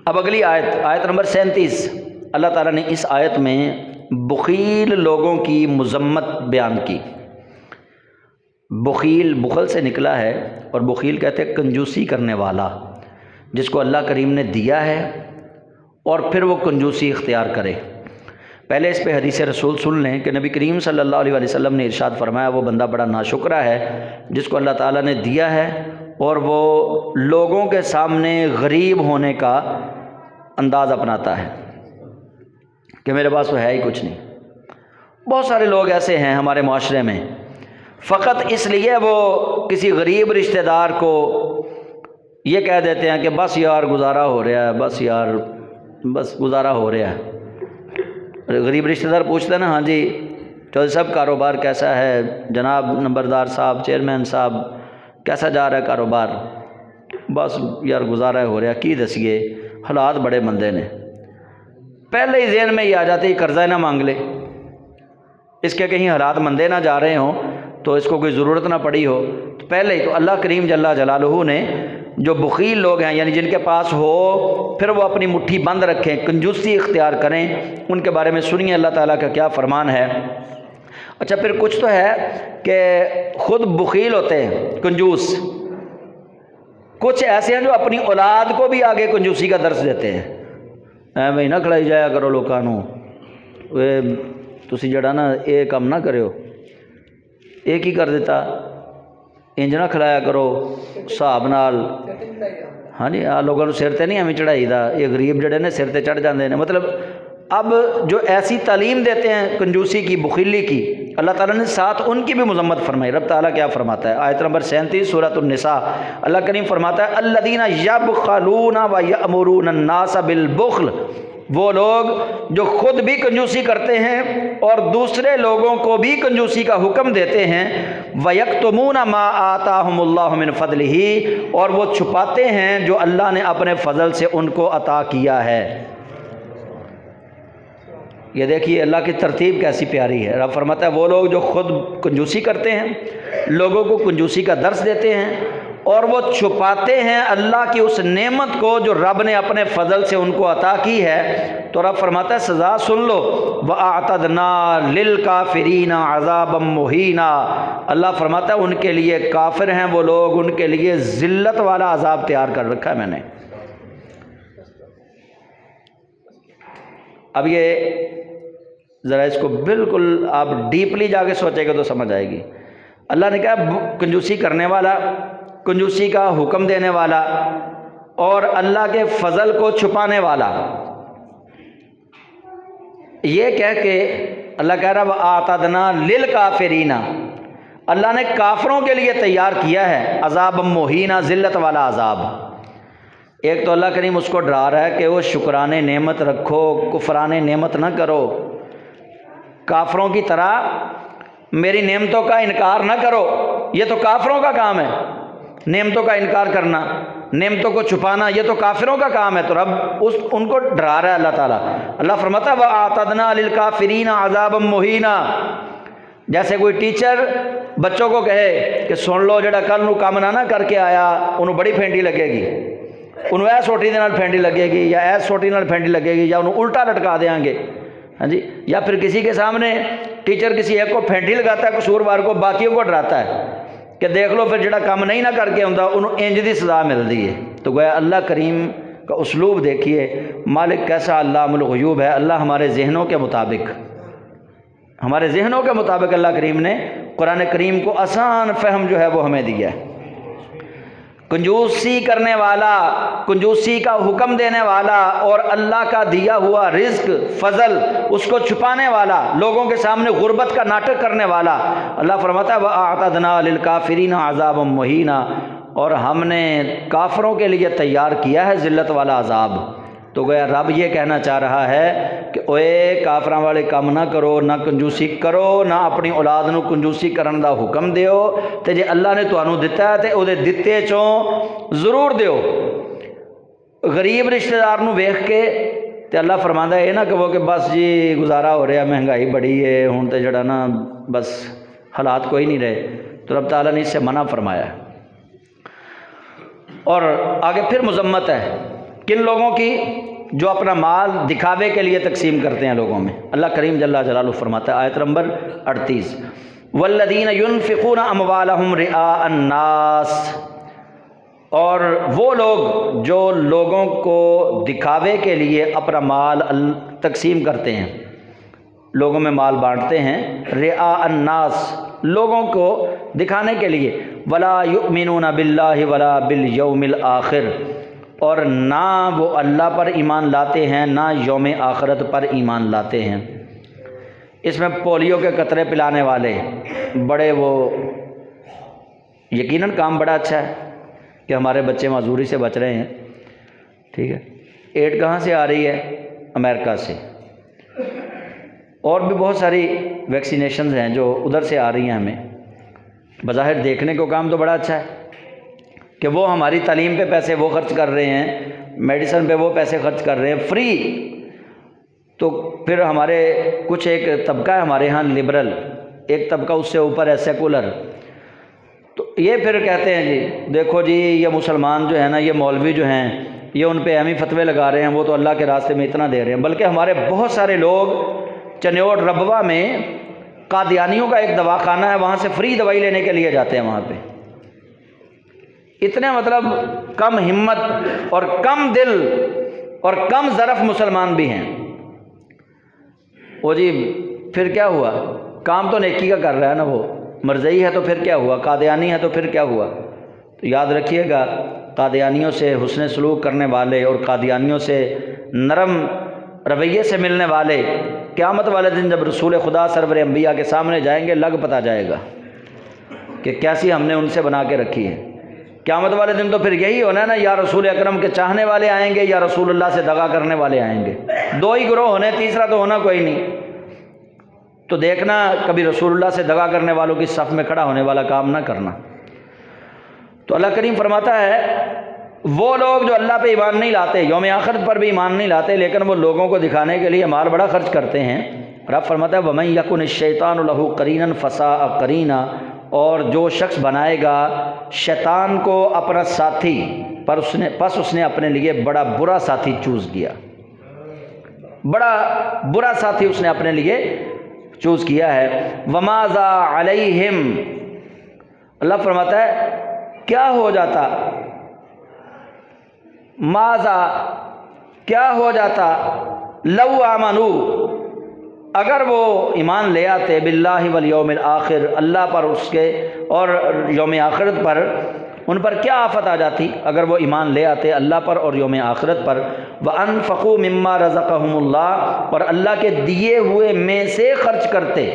اب اگلی آیت نمبر 37، اللہ تعالیٰ نے اس آیت میں بخیل لوگوں کی مذمت بیان کی۔ بخیل بخل سے نکلا ہے، اور بخیل کہتے ہیں کنجوسی کرنے والا، جس کو اللہ کریم نے دیا ہے اور پھر وہ کنجوسی اختیار کرے۔ پہلے اس پہ حدیث رسول سن لیں کہ نبی کریم صلی اللہ علیہ وسلم نے ارشاد فرمایا، وہ بندہ بڑا ناشکرا ہے جس کو اللہ تعالیٰ نے دیا ہے اور وہ لوگوں کے سامنے غریب ہونے کا انداز اپناتا ہے کہ میرے پاس تو ہے ہی کچھ نہیں۔ بہت سارے لوگ ایسے ہیں ہمارے معاشرے میں، فقط اس لیے وہ کسی غریب رشتہ دار کو یہ کہہ دیتے ہیں کہ بس یار گزارا ہو رہا ہے، بس گزارا ہو رہا ہے۔ غریب رشتہ دار پوچھتا ہے نا، ہاں جی چودھری صاحب کاروبار کیسا ہے، جناب نمبردار صاحب، چیئرمین صاحب کیسا جا رہا ہے کاروبار؟ بس یار گزارا ہو رہا، کی دسیے حالات بڑے مندے نے۔ پہلے ہی ذہن میں یہ آ جاتے کہ قرضہ نہ مانگ لے، اس کے کہیں حالات مندے نہ جا رہے ہوں تو اس کو کوئی ضرورت نہ پڑی ہو، تو پہلے ہی تو اللہ کریم جل جلالہ نے جو بخیل لوگ ہیں، یعنی جن کے پاس ہو پھر وہ اپنی مٹھی بند رکھیں، کنجوسی اختیار کریں، ان کے بارے میں سنیے اللہ تعالیٰ کا کیا فرمان ہے۔ اچھا پھر کچھ تو ہے کہ خود بخیل ہوتے ہیں، کنجوس، کچھ ایسے ہیں جو اپنی اولاد کو بھی آگے کنجوسی کا درس دیتے ہیں۔ اے بھائی نہ کھڑائی جایا کرو لوکاں نوں، تسی جڑا نا یہ کم نہ کرو، یہ کی کر دیتا، انج نہ کھلایا کرو حساب نال، ہاں جی لوگوں کو سر تے نہیں ہمیں چڑھائی دا، یہ غریب جڑے نے سر تے چڑھ جاندے نے۔ مطلب اب جو ایسی تعلیم دیتے ہیں کنجوسی کی، بخیلی کی، اللہ تعالیٰ نے ساتھ ان کی بھی مذمت فرمائی۔ رب تعالیٰ کیا فرماتا ہے؟ آیت نمبر 37 سورۃ النساء، اللہ کریم فرماتا ہے الذین یبخلون ویأمرون الناس بالبخل، وہ لوگ جو خود بھی کنجوسی کرتے ہیں اور دوسرے لوگوں کو بھی کنجوسی کا حکم دیتے ہیں، وَيَكْتُمُونَ مَا آتَاهُمُ اللَّهُ مِنْ فَضْلِهِ، اور وہ چھپاتے ہیں جو اللہ نے اپنے فضل سے ان کو عطا کیا ہے۔ یہ دیکھیے اللہ کی ترتیب کیسی پیاری ہے۔ رب فرماتا ہے وہ لوگ جو خود کنجوسی کرتے ہیں، لوگوں کو کنجوسی کا درس دیتے ہیں، اور وہ چھپاتے ہیں اللہ کی اس نعمت کو جو رب نے اپنے فضل سے ان کو عطا کی ہے، تو رب فرماتا ہے سزا سن لو، وَأَعْتَدْنَا لِلْكَافِرِينَ عَذَابًا مُهِينًا، اللہ فرماتا ہے ان کے لیے کافر ہیں وہ لوگ، ان کے لیے ذلت والا عذاب تیار کر رکھا ہے میں نے۔ اب یہ ذرا اس کو بالکل آپ ڈیپلی جا کے سوچیں گے تو سمجھ آئے گی۔ اللہ نے کہا کنجوسی کرنے والا، کنجوسی کا حکم دینے والا، اور اللہ کے فضل کو چھپانے والا، یہ کہہ کے اللہ کہہ رہا وَآتَدْنَا لِلْكَافِرِينَ، اللہ نے کافروں کے لیے تیار کیا ہے عذاب مہینہ، ذلت والا عذاب۔ ایک تو اللہ کریم اس کو ڈرا رہا ہے کہ وہ شکران نعمت رکھو، کفران نعمت نہ کرو، کافروں کی طرح میری نعمتوں کا انکار نہ کرو، یہ تو کافروں کا کام ہے، نعمتوں کا انکار کرنا، نعمتوں کو چھپانا، یہ تو کافروں کا کام ہے۔ تو رب ان کو ڈرا رہا ہے اللہ تعالیٰ۔ اللہ فرماتا ہے وَآتَدْنَا لِلْكَافِرِينَ عَذَابًا مُهِينًا، جیسے کوئی ٹیچر بچوں کو کہے کہ سن لو جڑا کل نو کام نہ کر کے آیا انہوں بڑی پھینٹی لگے گی، انہوں ایس سوٹی دے نال پھینٹی لگے گی، یا ایس سوٹی نال پھینٹی لگے گی، یا انہوں الٹا لٹکا دیں گے، ہاں جی۔ یا پھر کسی کے سامنے ٹیچر کسی ایک کو پھینٹی لگاتا ہے قصوروار کو، باقیوں کو ڈراتا ہے کہ دیکھ لو پھر جڑا کام نہیں نہ کر کے آتا انہوں انج دی سزا ملتی ہے۔ تو گویا اللہ کریم کا اسلوب دیکھیے، مالک کیسا علام الغیوب ہے۔ اللہ ہمارے ذہنوں کے مطابق، ہمارے ذہنوں کے مطابق اللہ کریم نے قرآن کریم کو آسان فہم جو ہے وہ ہمیں دیا ہے۔ کنجوسی کرنے والا، کنجوسی کا حکم دینے والا، اور اللہ کا دیا ہوا رزق فضل اس کو چھپانے والا، لوگوں کے سامنے غربت کا ناٹک کرنے والا، اللہ فرماتا ہے وَأَعْتَدْنَا لِلْكَافِرِينَ عَذَابًا مُهِينًا، اور ہم نے کافروں کے لیے تیار کیا ہے ذلت والا عذاب۔ تو گویا رب یہ کہنا چاہ رہا ہے کہ اوے کافراں والے کام نہ کرو، نہ کنجوسی کرو، نہ اپنی اولاد نو کنجوسی کرن دا حکم دیو، تے جے اللہ نے تانوں دتا ہے تے او دے دتے چوں ضرور دیو۔ غریب رشتہ دار نو ویکھ کے تے اللہ فرماندا ہے اے نہ کہو کہ بس جی گزارا ہو رہا، مہنگائی بڑی ہے، ہن تے جڑا نا بس حالات کوئی نہیں رہے۔ تو رب تعالیٰ نے اس سے منع فرمایا ہے۔ اور آگے پھر مذمت ہے کن لوگوں کی؟ جو اپنا مال دکھاوے کے لیے تقسیم کرتے ہیں لوگوں میں۔ اللہ کریم جل جلالہ فرماتا ہے آیت نمبر 38، والذین ينفقون اموالهم رئاء الناس، اور وہ لوگ جو لوگوں کو دکھاوے کے لیے اپنا مال تقسیم کرتے ہیں، لوگوں میں مال بانٹتے ہیں، رئاء الناس، لوگوں کو دکھانے کے لیے، ولا یؤمنون باللہ ولا بالیوم الآخر، اور نہ وہ اللہ پر ایمان لاتے ہیں نہ یوم آخرت پر ایمان لاتے ہیں۔ اس میں پولیو کے قطرے پلانے والے بڑے، وہ یقیناً کام بڑا اچھا ہے کہ ہمارے بچے معذوری سے بچ رہے ہیں، ٹھیک ہے۔ ایڈ کہاں سے آ رہی ہے؟ امریکہ سے، اور بھی بہت ساری ویکسینیشنز ہیں جو ادھر سے آ رہی ہیں۔ ہمیں بظاہر دیکھنے کو کام تو بڑا اچھا ہے کہ وہ ہماری تعلیم پہ پیسے وہ خرچ کر رہے ہیں، میڈیسن پہ وہ پیسے خرچ کر رہے ہیں فری، تو پھر ہمارے کچھ ایک طبقہ ہے ہمارے ہاں لبرل، ایک طبقہ اس سے اوپر ہے سیکولر، تو یہ پھر کہتے ہیں جی دیکھو جی یہ مسلمان جو ہے نا، یہ مولوی جو ہیں یہ ان پہ اہمی فتوے لگا رہے ہیں، وہ تو اللہ کے راستے میں اتنا دے رہے ہیں، بلکہ ہمارے بہت سارے لوگ چنیوٹ ربوہ میں قادیانیوں کا ایک دواخانہ ہے، وہاں سے فری دوائی لینے کے لیے جاتے ہیں وہاں پہ۔ اتنے مطلب کم ہمت اور کم دل اور کم ظرف مسلمان بھی ہیں۔ وہ جی پھر کیا ہوا؟ کام تو نیکی کا کر رہا ہے نا، وہ مرزئی ہے تو پھر کیا ہوا؟ قادیانی ہے تو پھر کیا ہوا؟ تو یاد رکھیے گا، قادیانیوں سے حسن سلوک کرنے والے اور قادیانیوں سے نرم رویے سے ملنے والے قیامت والے دن جب رسول خدا سرور انبیاء کے سامنے جائیں گے، لگ پتہ جائے گا کہ کیسی ہم نے ان سے بنا کے رکھی ہے۔ قیامت والے دن تو پھر یہی ہونا ہے نا، یا رسول اکرم کے چاہنے والے آئیں گے یا رسول اللہ سے دغا کرنے والے آئیں گے، دو ہی گروہ ہونے، تیسرا تو ہونا کوئی نہیں۔ تو دیکھنا کبھی رسول اللہ سے دغا کرنے والوں کی صف میں کھڑا ہونے والا کام نہ کرنا۔ تو اللہ کریم فرماتا ہے وہ لوگ جو اللہ پہ ایمان نہیں لاتے، یوم آخرت پر بھی ایمان نہیں لاتے، لیکن وہ لوگوں کو دکھانے کے لیے مال بڑا خرچ کرتے ہیں۔ رب فرماتا ہے وَمَن يَكُنِ الشَّيْطَانُ لَهُ قَرِينًا فَسَاءَ قَرِينًا، اور جو شخص بنائے گا شیطان کو اپنا ساتھی، پس اس نے اپنے لیے بڑا برا ساتھی چوز کیا، بڑا برا ساتھی اس نے اپنے لیے چوز کیا ہے۔ وَمَاذَا عَلَيْهِمْ، اللہ فرماتا ہے کیا ہو جاتا، ماذا کیا ہو جاتا، لو آمنوا، اگر وہ ایمان لے آتے، باللہ والیوم الآخر، اللہ پر اس کے اور یوم آخرت پر، ان پر کیا آفت آ جاتی اگر وہ ایمان لے آتے اللہ پر اور یوم آخرت پر۔ وَأَنفَقُوا مِمَّا رَزَقَهُمُ اللَّهُ، اور اللہ کے دیے ہوئے میں سے خرچ کرتے،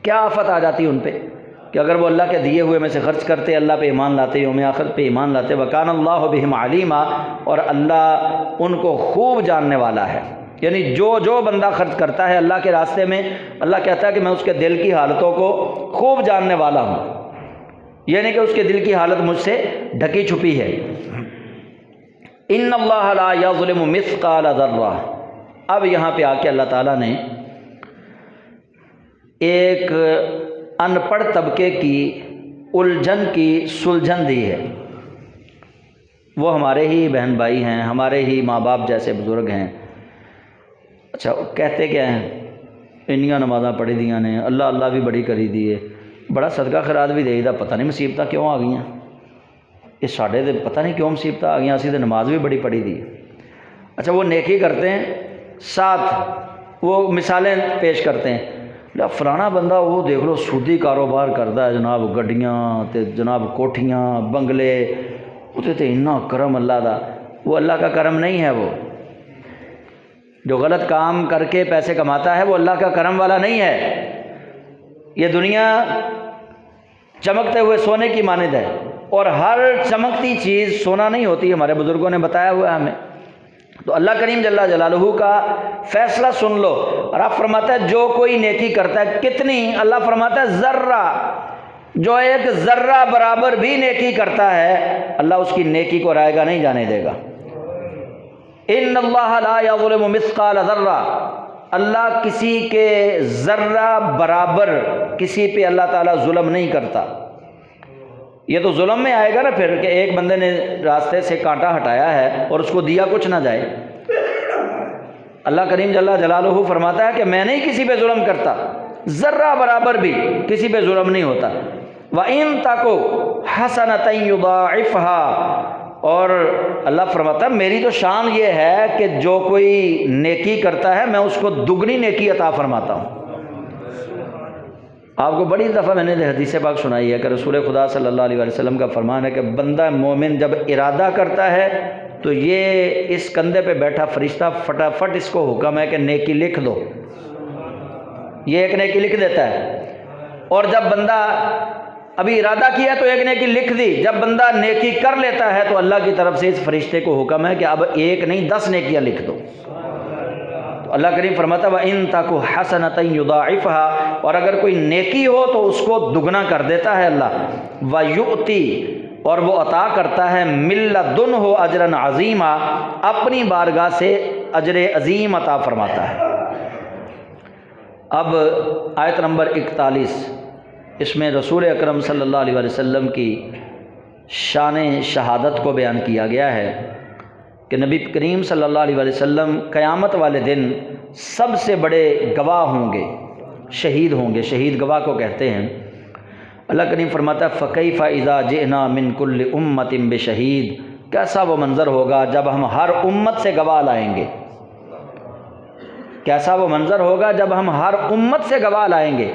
کیا آفت آ جاتی ان پہ کہ اگر وہ اللہ کے دیے ہوئے میں سے خرچ کرتے، اللہ پہ ایمان لاتے، یوم آخرت پہ ایمان لاتے۔ وَكَانَ اللَّهُ بِهِمْ عَلِيمًا، اور اللہ ان کو خوب جاننے والا ہے، یعنی جو بندہ خرچ کرتا ہے اللہ کے راستے میں، اللہ کہتا ہے کہ میں اس کے دل کی حالتوں کو خوب جاننے والا ہوں، یعنی کہ اس کے دل کی حالت مجھ سے ڈھکی چھپی ہے۔ إِنَّ اللَّهَ لَا يَظْلِمُ مِثْقَالَ ذَرَّةٍ، اب یہاں پہ آ کے اللہ تعالیٰ نے ایک ان پڑھ طبقے کی الجھن کی سلجھن دی ہے۔ وہ ہمارے ہی بہن بھائی ہیں، ہمارے ہی ماں باپ جیسے بزرگ ہیں، اچھا کہتے کیا ہیں، انیاں نمازاں پڑھی دیاں نے، اللہ اللہ بھی بڑی کری دی ہے، بڑا صدقہ خیرات بھی دے دا، پتہ نہیں مصیبتاں کیوں آ گئیاں، یہ ساڈے دے پتہ نہیں کیوں مصیبتاں آ گئیاں، اسی تے نماز بھی بڑی پڑھی دی ہے۔ اچھا وہ نیکی کرتے ہیں، ساتھ وہ مثالیں پیش کرتے ہیں، فلانا بندہ وہ دیکھ لو سودی کاروبار کرتا ہے جناب، گڈیاں تے جناب کوٹھیاں بنگلے، وہ تے اتنا کرم اللہ دا، وہ اللہ کا کرم نہیں ہے، وہ جو غلط کام کر کے پیسے کماتا ہے وہ اللہ کا کرم والا نہیں ہے۔ یہ دنیا چمکتے ہوئے سونے کی مانند ہے، اور ہر چمکتی چیز سونا نہیں ہوتی، ہمارے بزرگوں نے بتایا ہوا ہے ہمیں۔ تو اللہ کریم جل جلالہ کا فیصلہ سن لو، اور آپ فرماتا ہے جو کوئی نیکی کرتا ہے، کتنی، اللہ فرماتا ہے ذرہ، جو ایک ذرہ برابر بھی نیکی کرتا ہے اللہ اس کی نیکی کو رائے گا نہیں جانے دے گا۔ ان اللہ لا یظلم مثقال ذرہ، اللہ کسی کے ذرہ برابر کسی پہ اللہ تعالیٰ ظلم نہیں کرتا۔ یہ تو ظلم میں آئے گا نا پھر، کہ ایک بندے نے راستے سے کانٹا ہٹایا ہے اور اس کو دیا کچھ نہ جائے۔ اللہ کریم جل جلالہ فرماتا ہے کہ میں نہیں کسی پہ ظلم کرتا، ذرہ برابر بھی کسی پہ ظلم نہیں ہوتا۔ وَإِن تَكُ حَسَنَةً يُضَاعِفْهَا، اور اللہ فرماتا ہے میری تو شان یہ ہے کہ جو کوئی نیکی کرتا ہے میں اس کو دگنی نیکی عطا فرماتا ہوں۔ آپ کو بڑی دفعہ میں نے حدیث پاک سنائی ہے کہ رسول خدا صلی اللہ علیہ وسلم کا فرمان ہے کہ بندہ مومن جب ارادہ کرتا ہے تو یہ اس کندھے پہ بیٹھا فرشتہ فٹافٹ اس کو حکم ہے کہ نیکی لکھ دو، یہ ایک نیکی لکھ دیتا ہے۔ اور جب بندہ ابھی ارادہ کیا تو ایک نیکی لکھ دی، جب بندہ نیکی کر لیتا ہے تو اللہ کی طرف سے اس فرشتے کو حکم ہے کہ اب ایک نہیں 10 نیکیاں لکھ دو۔ تو اللہ کریم فرماتا ہے وَإِن تَكُ حَسَنَةً يُضَاعِفْهَا، اور اگر کوئی نیکی ہو تو اس کو دگنا کر دیتا ہے اللہ۔ وَيُؤْتِي، اور وہ عطا کرتا ہے مِن لَدُنْهُ أَجْرًا عَظِيمًا، اپنی بارگاہ سے اجر عظیم عطا فرماتا ہے۔ اب آیت نمبر 41، اس میں رسول اکرم صلی اللہ علیہ وسلم کی شان شہادت کو بیان کیا گیا ہے کہ نبی کریم صلی اللہ علیہ وسلم قیامت والے دن سب سے بڑے گواہ ہوں گے، شہید ہوں گے، شہید گواہ کو کہتے ہیں۔ اللہ کریم فرماتا ہے فَكَيْفَ إِذَا جِئْنَا مِن كُلِّ أُمَّةٍ بِشَهِيدٍ، کیسا وہ منظر ہوگا جب ہم ہر امت سے گواہ لائیں گے، کیسا وہ منظر ہوگا جب ہم ہر امت سے گواہ لائیں گے۔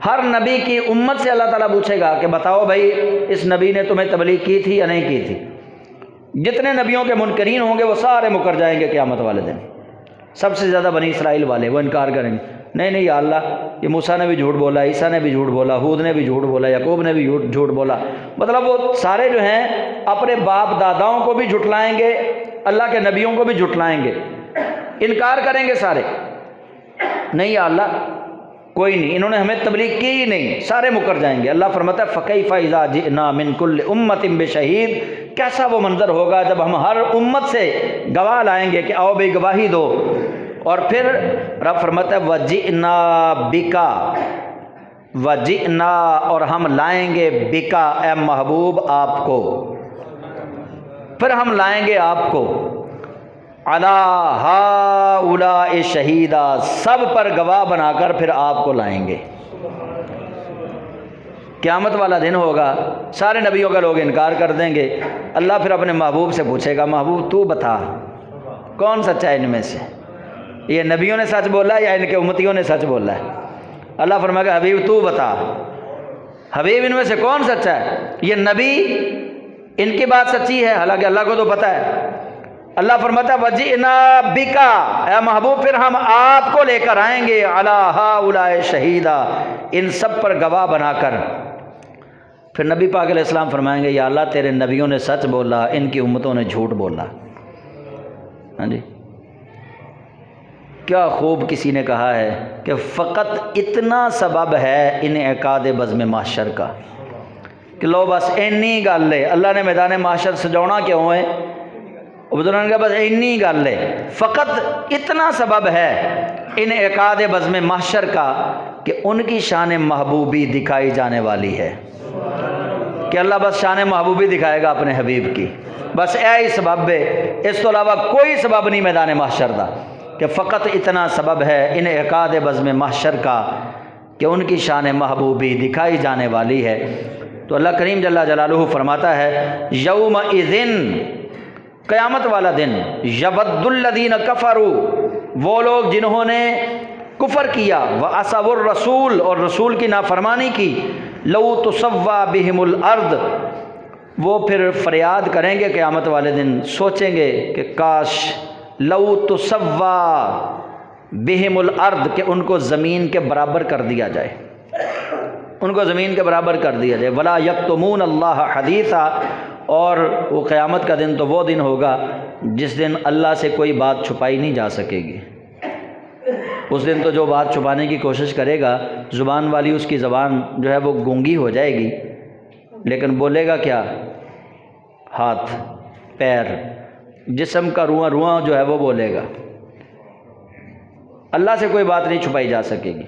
ہر نبی کی امت سے اللہ تعالیٰ پوچھے گا کہ بتاؤ بھائی اس نبی نے تمہیں تبلیغ کی تھی یا نہیں کی تھی۔ جتنے نبیوں کے منکرین ہوں گے وہ سارے مکر جائیں گے قیامت والے دن۔ سب سے زیادہ بنی اسرائیل والے، وہ انکار کریں گے، نہیں یا اللہ یہ موسیٰ نے بھی جھوٹ بولا، عیسیٰ نے بھی جھوٹ بولا، ہود نے بھی جھوٹ بولا، یعقوب نے بھی جھوٹ بولا۔ مطلب وہ سارے جو ہیں اپنے باپ داداؤں کو بھی جھٹلائیں گے، اللہ کے نبیوں کو بھی جھٹلائیں گے، انکار کریں گے سارے، نہیں یا اللہ کوئی نہیں، انہوں نے ہمیں تبلیغ کی ہی نہیں، سارے مکر جائیں گے۔ اللہ فرماتا ہے فَكَيْفَ إِذَا جِئْنَا مِن كُلِّ أُمَّةٍ بِشَهِيدٍ، کیسا وہ منظر ہوگا جب ہم ہر امت سے گواہ لائیں گے کہ آؤ بھئی گواہی دو۔ اور پھر رب فرماتا ہے وَجِئْنَا بِكَ، وَجِئْنَا، اور ہم لائیں گے بِكَ، اے محبوب آپ کو، پھر ہم لائیں گے آپ کو عَلَىٰ هَٰؤُلَاءِ شَهِيدًا، سب پر گواہ بنا کر پھر آپ کو لائیں گے۔ قیامت والا دن ہوگا، سارے نبیوں کا لوگ انکار کر دیں گے، اللہ پھر اپنے محبوب سے پوچھے گا محبوب تو بتا کون سچا ہے ان میں سے، یہ نبیوں نے سچ بولا ہے یا ان کے امتیوں نے سچ بولا ہے؟ اللہ فرمائے گا حبیب تو بتا، حبیب ان میں سے کون سچا ہے؟ یہ نبی ان کی بات سچی ہے، حالانکہ اللہ کو تو پتہ ہے۔ اللہ فرماتا ہے وَجِئْنَا بِكَ، اے محبوب پھر ہم آپ کو لے کر آئیں گے عَلَىٰ هَٰؤُلَاءِ شَهِيدًا، ان سب پر گواہ بنا کر۔ پھر نبی پاک علیہ السلام فرمائیں گے یا اللہ تیرے نبیوں نے سچ بولا، ان کی امتوں نے جھوٹ بولا۔ ہاں جی، کیا خوب کسی نے کہا ہے کہ فقط اتنا سبب ہے انعقاد بزم محشر کا، کہ لو بس اینی گل ہے، اللہ نے میدان محشر سجاونا کیوں ہے؟ بزرگوں نے بس اینی گل ہے، فقط اتنا سبب ہے انعقاد بزم محشر کا کہ ان کی شان محبوبی دکھائی جانے والی ہے، کہ اللہ بس شان محبوبی دکھائے گا اپنے حبیب کی، بس اے سبب ہے، اس تو علاوہ کوئی سبب نہیں میدان محشر دا، کہ فقط اتنا سبب ہے انعقاد بزم محشر کا کہ ان کی شان محبوبی دکھائی جانے والی ہے۔ تو اللہ کریم جل جلالہ فرماتا ہے یومئذ، قیامت والا دن، یود الذین کفروا، وہ لوگ جنہوں نے کفر کیا، وعصوا الرسول، اور رسول کی نافرمانی کی، لو تسوی بہم الارض، وہ پھر فریاد کریں گے قیامت والے دن، سوچیں گے کہ کاش لو تسوی بہم الارض، کہ ان کو زمین کے برابر کر دیا جائے، ان کو زمین کے برابر کر دیا جائے، ولا یکتمون اللہ حدیثا، اور وہ قیامت کا دن تو وہ دن ہوگا جس دن اللہ سے کوئی بات چھپائی نہیں جا سکے گی۔ اس دن تو جو بات چھپانے کی کوشش کرے گا، زبان والی اس کی زبان جو ہے وہ گونگی ہو جائے گی، لیکن بولے گا کیا؟ ہاتھ، پیر، جسم کا رواں جو ہے وہ بولے گا، اللہ سے کوئی بات نہیں چھپائی جا سکے گی۔